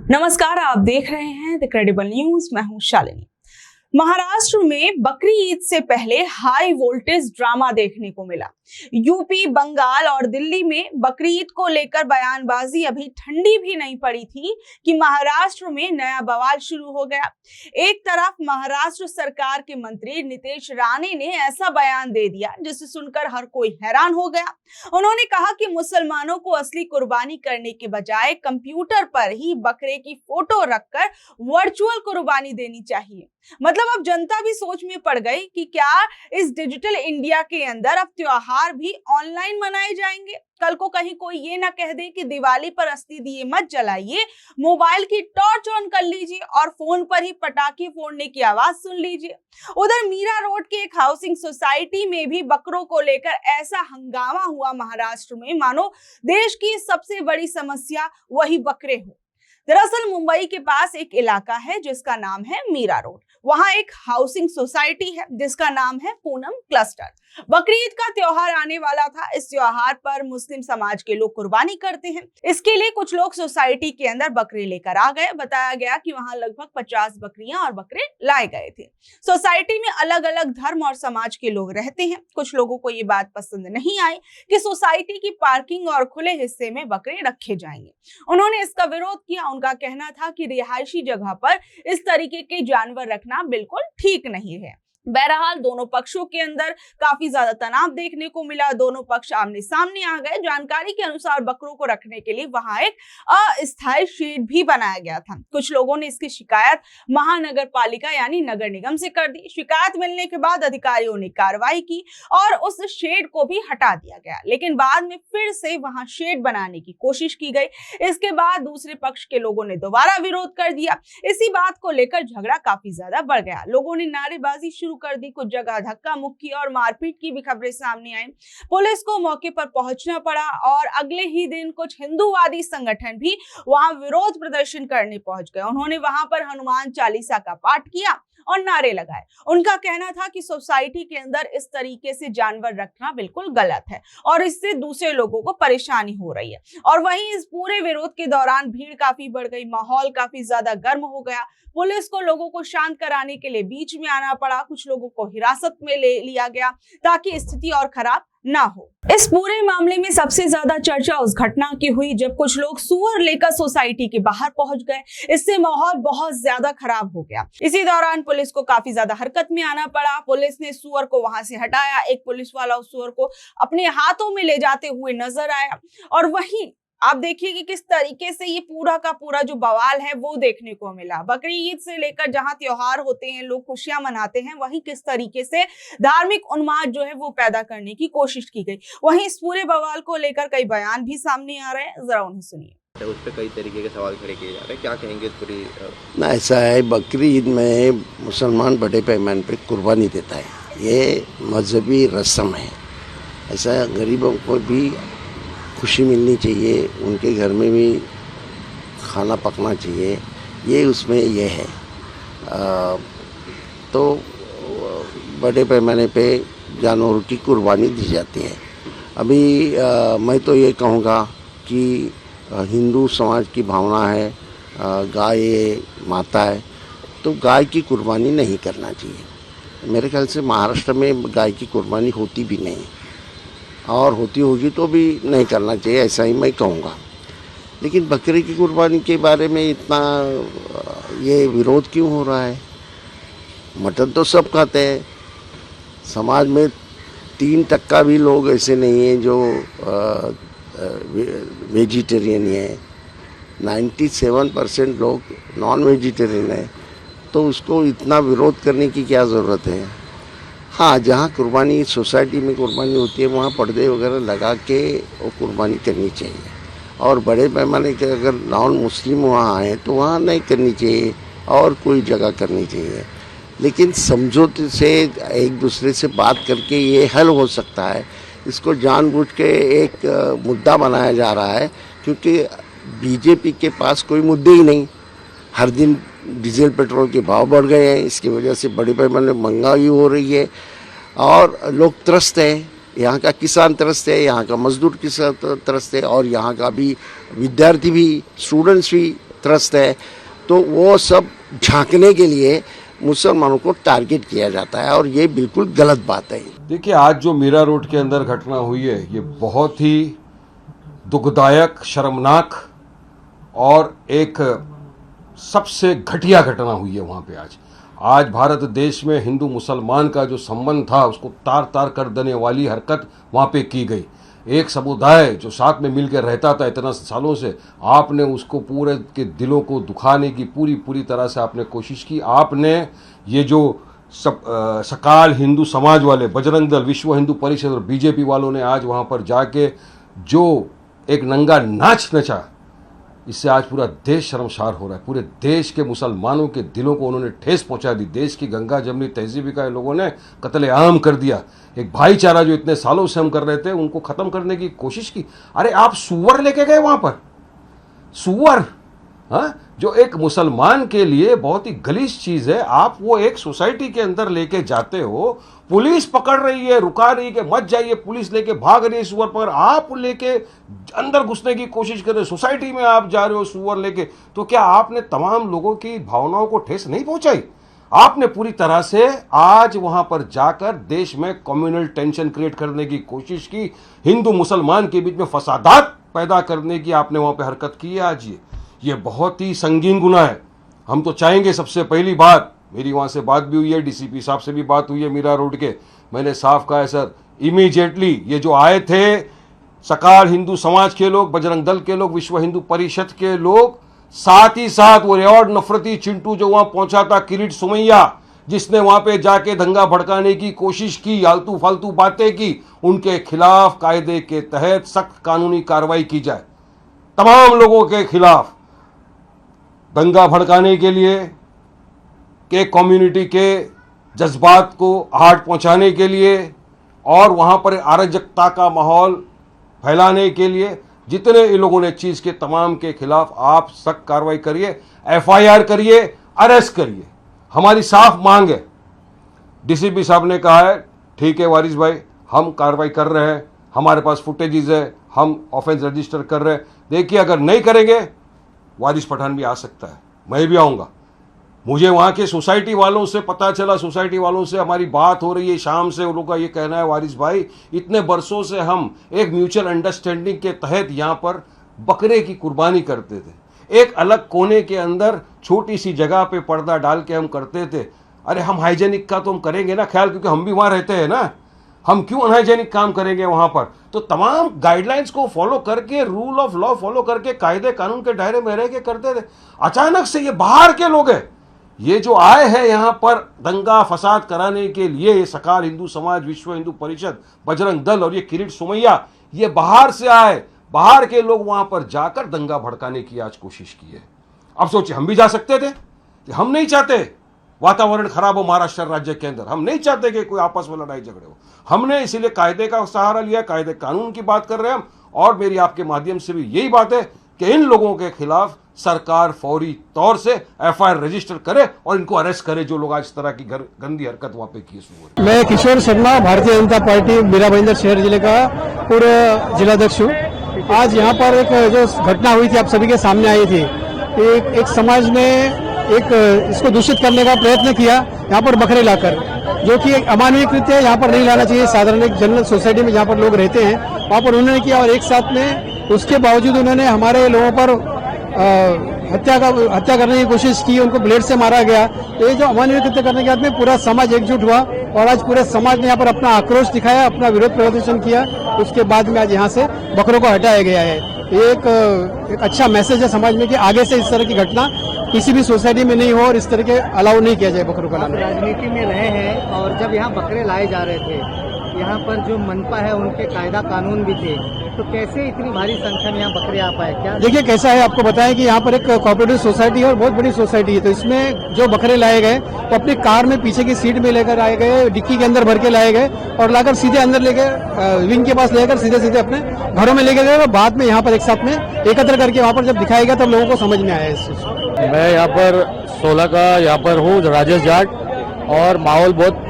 नमस्कार, आप देख रहे हैं द क्रेडिबल न्यूज। मैं हूं शालिनी। महाराष्ट्र में बकरी ईद से पहले हाई वोल्टेज ड्रामा देखने को मिला। यूपी, बंगाल और दिल्ली में बकरी ईद को लेकर बयानबाजी अभी ठंडी भी नहीं पड़ी थी कि महाराष्ट्र में नया बवाल शुरू हो गया। एक तरफ महाराष्ट्र सरकार के मंत्री नीतीश राणे ने ऐसा बयान दे दिया जिसे सुनकर हर कोई हैरान हो गया। उन्होंने कहा कि मुसलमानों को असली कुर्बानी करने के बजाय कंप्यूटर पर ही बकरे की फोटो रखकर वर्चुअल कुर्बानी देनी चाहिए। मतलब अब जनता भी सोच में पड़ गई कि क्या इस डिजिटल इंडिया के अंदर अब त्योहार भी ऑनलाइन मनाए जाएंगे। कल को कहीं कोई ये ना कह दे कि दिवाली पर असली दिए मत जलाइए, मोबाइल की टॉर्च ऑन कर लीजिए और फोन पर ही पटाखे फोड़ने की आवाज सुन लीजिए। उधर मीरा रोड के एक हाउसिंग सोसाइटी में भी बकरों को लेकर ऐसा हंगामा हुआ महाराष्ट्र में मानो देश की सबसे बड़ी समस्या वही बकरे हो। दरअसल मुंबई के पास एक इलाका है जिसका नाम है मीरा रोड। वहां एक हाउसिंग सोसाइटी है जिसका नाम है पूनम क्लस्टर। बकरी ईद का त्योहार आने वाला था। इस त्योहार पर मुस्लिम समाज के लोग कुर्बानी करते हैं। इसके लिए कुछ लोग सोसाइटी के अंदर बकरे लेकर आ गए। बताया गया कि वहां लगभग 50 बकरियां और बकरे लाए गए थे। सोसाइटी में अलग अलग धर्म और समाज के लोग रहते हैं। कुछ लोगों को ये बात पसंद नहीं आई कि सोसाइटी की पार्किंग और खुले हिस्से में बकरे रखे जाएंगे। उन्होंने इसका विरोध किया। उनका कहना था कि रिहायशी जगह पर इस तरीके के जानवर रखना बिल्कुल ठीक नहीं है। बहरहाल दोनों पक्षों के अंदर काफी ज्यादा तनाव देखने को मिला। दोनों पक्ष आमने सामने आ गए। जानकारी के अनुसार बकरों को रखने के लिए वहां एक अस्थायी शेड भी बनाया गया था। कुछ लोगों ने इसकी शिकायत महानगर पालिका यानी नगर निगम से कर दी। शिकायत मिलने के बाद अधिकारियों ने कार्रवाई की और उस शेड को भी हटा दिया गया, लेकिन बाद में फिर से वहां शेड बनाने की कोशिश की गई। इसके बाद दूसरे पक्ष के लोगों ने दोबारा विरोध कर दिया। इसी बात को लेकर झगड़ा काफी ज्यादा बढ़ गया। लोगों ने नारेबाजी शुरू कर दी। कुछ जगह धक्का मुक्की और मारपीट की भी खबरें सामने आई। पुलिस को मौके पर पहुंचना पड़ा और अगले ही दिन कुछ हिंदूवादी संगठन भी वहां विरोध प्रदर्शन करने पहुंच गए। उन्होंने वहां पर हनुमान चालीसा का पाठ किया और नारे लगाए। उनका कहना था कि सोसाइटी के अंदर इस तरीके से जानवर रखना बिल्कुल गलत है और इससे दूसरे लोगों को परेशानी हो रही है। और वहीं इस पूरे विरोध के दौरान भीड़ काफी बढ़ गई। माहौल काफी ज्यादा गर्म हो गया। पुलिस को लोगों को शांत कराने के लिए बीच में आना पड़ा। कुछ लोगों को हिरासत में ले लिया गया ताकि स्थिति और खराब ना हो। इस पूरे मामले में सबसे ज्यादा चर्चा उस घटना की हुई जब कुछ लोग सुअर लेकर सोसाइटी के बाहर पहुंच गए। इससे माहौल बहुत ज्यादा खराब हो गया। इसी दौरान पुलिस को काफी ज्यादा हरकत में आना पड़ा। पुलिस ने सुअर को वहां से हटाया। एक पुलिस वाला उस सुअर को अपने हाथों में ले जाते हुए नजर आया। और वहीं आप देखिए कि किस तरीके से ये पूरा का पूरा जो बवाल है वो देखने को मिला। बकरी ईद से लेकर जहां त्योहार होते हैं, लोग खुशियां मनाते हैं, वहीं किस तरीके से धार्मिक उन्माद जो है वो पैदा करने की कोशिश की गई। वहीं इस पूरे बवाल को लेकर कई बयान भी सामने आ रहे हैं, जरा उन्हें सुनिए। उस पर कई तरीके के सवाल खड़े किए जा रहे हैं, क्या कहेंगे इस पूरी ना? ऐसा है, बकरी ईद में मुसलमान बड़े पैमाने पे कुर्बानी देता है। ये मजहबी रस्म है। ऐसा गरीबों को भी खुशी मिलनी चाहिए, उनके घर में भी खाना पकना चाहिए, ये उसमें ये है। तो बड़े पैमाने पे जानवरों की कुर्बानी दी जाती है। अभी मैं तो ये कहूँगा कि हिंदू समाज की भावना है, गाय माता है, तो गाय की कुर्बानी नहीं करना चाहिए। मेरे ख्याल से महाराष्ट्र में गाय की कुर्बानी होती भी नहीं, और होती होगी तो भी नहीं करना चाहिए, ऐसा ही मैं कहूँगा। लेकिन बकरे की कुर्बानी के बारे में इतना ये विरोध क्यों हो रहा है? मटन तो सब खाते हैं। समाज में 3% भी लोग ऐसे नहीं हैं जो वेजिटेरियन है। 97% लोग नॉन वेजिटेरियन है। तो उसको इतना विरोध करने की क्या ज़रूरत है? हाँ, जहाँ कुर्बानी सोसाइटी में कुर्बानी होती है वहाँ पर्दे वगैरह लगा के वो कुर्बानी करनी चाहिए। और बड़े पैमाने के अगर नॉन मुस्लिम वहाँ आए तो वहाँ नहीं करनी चाहिए और कोई जगह करनी चाहिए। लेकिन समझौते से एक दूसरे से बात करके ये हल हो सकता है। इसको जानबूझ के एक मुद्दा बनाया जा रहा है, क्योंकि बीजेपी के पास कोई मुद्दे ही नहीं। हर दिन डीजल पेट्रोल के भाव बढ़ गए हैं, इसकी वजह से बड़े पैमाने महंगाई हो रही है और लोग त्रस्त हैं। यहाँ का किसान त्रस्त है, यहाँ का मजदूर किसान त्रस्त है और यहाँ का भी विद्यार्थी भी, स्टूडेंट्स भी त्रस्त है, तो वो सब झांकने के लिए मुसलमानों को टारगेट किया जाता है और ये बिल्कुल गलत बात है। देखिए, आज जो मीरा रोड के अंदर घटना हुई है ये बहुत ही दुखदायक, शर्मनाक और एक सबसे घटिया घटना हुई है वहाँ पे। आज भारत देश में हिंदू मुसलमान का जो संबंध था उसको तार तार कर देने वाली हरकत वहाँ पे की गई। एक समुदाय जो साथ में मिलकर रहता था इतना सालों से, आपने उसको पूरे के दिलों को दुखाने की पूरी तरह से आपने कोशिश की। आपने ये जो सकाल हिंदू समाज वाले, बजरंग दल, विश्व हिंदू परिषद और बीजेपी वालों ने आज वहाँ पर जाके जो एक नंगा नाच नचा, इससे आज पूरा देश शर्मसार हो रहा है। पूरे देश के मुसलमानों के दिलों को उन्होंने ठेस पहुंचा दी। देश की गंगा जमनी तहजीब का लोगों ने कत्ले-आम कर दिया। एक भाईचारा जो इतने सालों से हम कर रहे थे उनको खत्म करने की कोशिश की। अरे आप सुअर लेके गए वहां पर, सुअर, हाँ, जो एक मुसलमान के लिए बहुत ही गलीज चीज है। आप वो एक सोसाइटी के अंदर लेके जाते हो, पुलिस पकड़ रही है, रुका रही है कि मत जाइए, पुलिस लेके भाग रही है सुअर पर, आप लेके अंदर घुसने की कोशिश कर रहे हो, सोसाइटी में आप जा रहे हो सुअर लेके। तो क्या आपने तमाम लोगों की भावनाओं को ठेस नहीं पहुंचाई? आपने पूरी तरह से आज वहां पर जाकर देश में कम्युनल टेंशन क्रिएट करने की कोशिश की, हिंदू मुसलमान के बीच में फसादात पैदा करने की आपने वहां पर हरकत की है। आज ये बहुत ही संगीन गुनाह है। हम तो चाहेंगे, सबसे पहली बात, मेरी वहाँ से बात भी हुई है, डीसीपी साहब से भी बात हुई है मीरा रोड के, मैंने साफ कहा है सर, इमीडिएटली ये जो आए थे सकाल हिंदू समाज के लोग, बजरंग दल के लोग, विश्व हिंदू परिषद के लोग, साथ ही साथ वो रियॉर्ड नफरती चिंटू जो वहाँ पहुंचा था, किरीट सुमैया, जिसने वहाँ पे जाके दंगा भड़काने की कोशिश की, आलतू फालतू बातें की, उनके खिलाफ कायदे के तहत सख्त कानूनी कार्रवाई की जाए। तमाम लोगों के खिलाफ दंगा भड़काने के लिए, के कम्युनिटी के जज्बात को आहट पहुंचाने के लिए और वहां पर अराजकता का माहौल फैलाने के लिए जितने इन लोगों ने चीज के, तमाम के खिलाफ आप सख्त कार्रवाई करिए, एफआईआर करिए, अरेस्ट करिए। हमारी साफ मांग है। डीसीपी साहब ने कहा है ठीक है वारिस भाई, हम कार्रवाई कर रहे हैं, हमारे पास फुटेजेस है, हम ऑफेंस रजिस्टर कर रहे हैं। देखिए, अगर नहीं करेंगे वारिस पठान भी आ सकता है, मैं भी आऊँगा। मुझे वहाँ के सोसाइटी वालों से पता चला, सोसाइटी वालों से हमारी बात हो रही है शाम से, उन लोगों का ये कहना है वारिस भाई, इतने बरसों से हम एक म्यूचुअल अंडरस्टैंडिंग के तहत यहाँ पर बकरे की कुर्बानी करते थे, एक अलग कोने के अंदर छोटी सी जगह पे पर्दा डाल के हम करते थे। अरे हम हाइजेनिक का तो हम करेंगे ना ख्याल, क्योंकि हम भी वहाँ रहते हैं ना, हम क्यों अनहाइजेनिक काम करेंगे वहां पर? तो तमाम गाइडलाइंस को फॉलो करके, रूल ऑफ लॉ फॉलो करके, कायदे कानून के दायरे में रह के करते थे। अचानक से ये बाहर के लोग हैं, ये जो आए हैं यहां पर दंगा फसाद कराने के लिए, ये सकाल हिंदू समाज, विश्व हिंदू परिषद, बजरंग दल और ये किरीट सुमैया, ये बाहर से आए, बाहर के लोग वहां पर जाकर दंगा भड़काने की आज कोशिश की है। अब सोचिए, हम भी जा सकते थे, हम नहीं चाहते वातावरण खराब हो महाराष्ट्र राज्य के अंदर, हम नहीं चाहते कि कोई आपस में लड़ाई झगड़े हो। हमने इसीलिए कायदे का सहारा लिया, कायदे कानून की बात कर रहे हैं हम। और मेरी आपके माध्यम से भी यही बात है कि इन लोगों के खिलाफ सरकार फौरी तौर से एफआईआर रजिस्टर करे और इनको अरेस्ट करे, जो लोग आज इस तरह की गंदी हरकत वहां पे की। मैं किशोर शर्मा, भारतीय जनता पार्टी मीरा भाईंदर शहर जिले का पूर्व जिलाध्यक्ष हूँ। आज यहाँ पर एक जो घटना हुई थी आप सभी के सामने आई थी, एक समाज ने एक इसको दूषित करने का प्रयत्न किया यहाँ पर बकरे लाकर, जो कि एक अमानवीय कृत्य है, यहाँ पर नहीं लाना चाहिए। साधारण एक जनरल सोसाइटी में जहाँ पर लोग रहते हैं वहाँ पर उन्होंने किया, और एक साथ में उसके बावजूद उन्होंने हमारे लोगों पर हत्या करने की कोशिश की, उनको ब्लेड से मारा गया। ये जो अमानवीय कृत्य करने के बाद में पूरा समाज एकजुट हुआ और आज पूरे समाज ने यहाँ पर अपना आक्रोश दिखाया, अपना विरोध प्रदर्शन किया। उसके बाद में आज यहाँ से बकरों को हटाया गया है। एक अच्छा मैसेज है समाज में कि आगे से इस तरह की घटना किसी भी सोसाइटी में नहीं हो और इस तरह के अलाउ नहीं किया जाए बकरों को लाना। राजनीति में रहे हैं और जब यहाँ बकरे लाए जा रहे थे, यहाँ पर जो मनपा है उनके कायदा कानून भी थे, तो कैसे इतनी भारी संख्या में यहाँ बकरे आ पाए? क्या देखिए कैसा है, आपको बताएं कि यहाँ पर एक कोऑपरेटिव सोसाइटी है और बहुत बड़ी सोसाइटी है। तो इसमें जो बकरे लाए गए तो अपनी कार में पीछे की सीट में लेकर आए गए, डिक्की के अंदर भर के लाए गए और लाकर सीधे अंदर लेकर विंग के पास लेकर सीधे अपने घरों में लेके गए और बाद में यहाँ पर एक साथ में एकत्र करके वहाँ पर जब दिखाया गया तब लोगों को समझ में आया इस चीज। मैं यहाँ पर 16 का यहाँ पर हूँ, राजेश जाट, और माहौल बहुत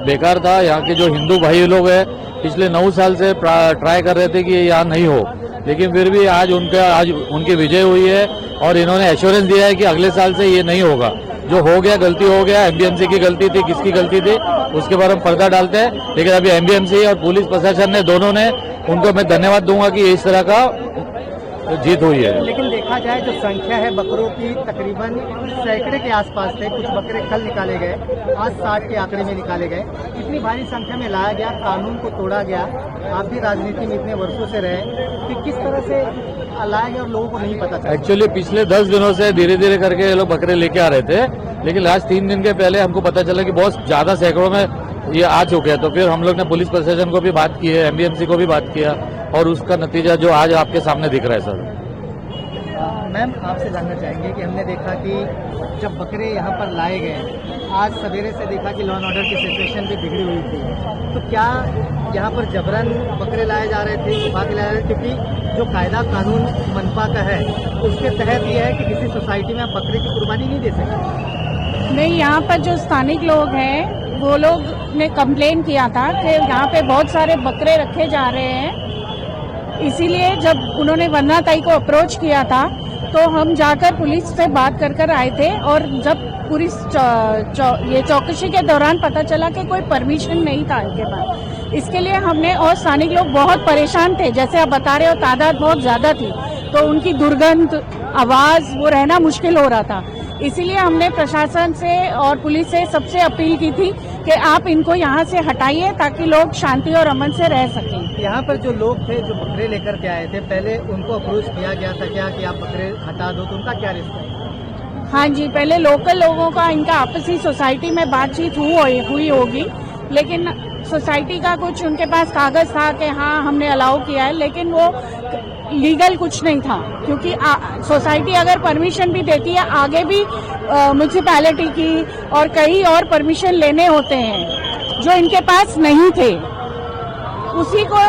बेकार था। यहाँ के जो हिंदू भाई लोग हैं पिछले 9 साल से ट्राई कर रहे थे कि ये यहाँ नहीं हो, लेकिन फिर भी आज उनकी विजय हुई है और इन्होंने एश्योरेंस दिया है कि अगले साल से ये नहीं होगा। जो हो गया गलती हो गया, एमबीएमसी की गलती थी, किसकी गलती थी उसके बारे में पर्दा डालते हैं। लेकिन अभी एमबीएमसी और पुलिस प्रशासन ने दोनों ने, उनको मैं धन्यवाद दूंगा कि इस तरह का जीत हुई है। लेकिन देखा जाए जो संख्या है बकरों की तकरीबन सैकड़े के आसपास थे। कुछ बकरे कल निकाले गए, आज 60 के आंकड़े में निकाले गए। इतनी भारी संख्या में लाया गया, कानून को तोड़ा गया। आप भी राजनीति में इतने वर्षों से रहे कि किस तरह से लाया गया और लोगों को नहीं पता चला। एक्चुअली पिछले 10 दिनों से धीरे धीरे करके ये लोग बकरे लेके आ रहे थे, लेकिन लास्ट 3 दिन के पहले हमको पता चला कि बहुत ज्यादा सैकड़ों में ये आ चुके हैं। तो फिर हम लोग ने पुलिस प्रशासन को भी बात की है, एमबीएमसी को भी बात किया और उसका नतीजा जो आज आपके सामने दिख रहा है सर। मैम, आपसे जानना चाहेंगे कि हमने देखा कि जब बकरे यहाँ पर लाए गए, आज सवेरे से देखा कि लॉ एंड ऑर्डर की सिचुएशन भी बिगड़ी हुई थी। तो क्या यहाँ पर जबरन बकरे लाए जा रहे थे, छुपा के लाए जा रहे थे? क्योंकि जो कायदा कानून मनपा का है उसके तहत ये है कि किसी सोसाइटी में आप बकरे की कुर्बानी नहीं दे सकते। नहीं, यहाँ पर जो स्थानिक लोग हैं वो लोग ने कंप्लेन किया था कि यहाँ पे बहुत सारे बकरे रखे जा रहे हैं। इसीलिए जब उन्होंने वन्नाताई को अप्रोच किया था तो हम जाकर पुलिस से बात कर आए थे और जब पुलिस ये चौकसी के दौरान पता चला कि कोई परमिशन नहीं था इनके पास। इसके लिए हमने, और स्थानिक लोग बहुत परेशान थे, जैसे आप बता रहे हो तादाद बहुत ज्यादा थी, तो उनकी दुर्गंध, आवाज, वो रहना मुश्किल हो रहा था। इसीलिए हमने प्रशासन से और पुलिस से सबसे अपील की थी कि आप इनको यहाँ से हटाइए ताकि लोग शांति और अमन से रह सकें। यहाँ पर जो लोग थे जो बकरे लेकर के आए थे, पहले उनको अप्रोच किया गया था क्या कि आप बकरे हटा दो, तो उनका क्या रिस्पॉन्स? हाँ जी, पहले लोकल लोगों का इनका आपसी सोसाइटी में बातचीत हुई होगी, लेकिन सोसाइटी का कुछ उनके पास कागज था कि हाँ हमने अलाउ किया है, लेकिन वो लीगल कुछ नहीं था। क्योंकि सोसाइटी अगर परमिशन भी देती है, आगे भी म्युनिसिपैलिटी की और कई और परमिशन लेने होते हैं जो इनके पास नहीं थे। उसी को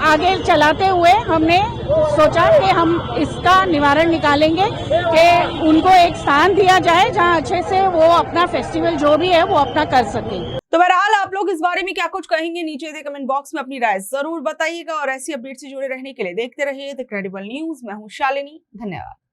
आगे चलाते हुए हमने सोचा कि हम इसका निवारण निकालेंगे कि उनको एक स्थान दिया जाए जहां अच्छे से वो अपना फेस्टिवल जो भी है वो अपना कर सके। तो बहरहाल आप लोग इस बारे में क्या कुछ कहेंगे, नीचे दे कमेंट बॉक्स में अपनी राय जरूर बताइएगा और ऐसी अपडेट से जुड़े रहने के लिए देखते रहिए द क्रेडिबल न्यूज। मैं हूं शालिनी, धन्यवाद।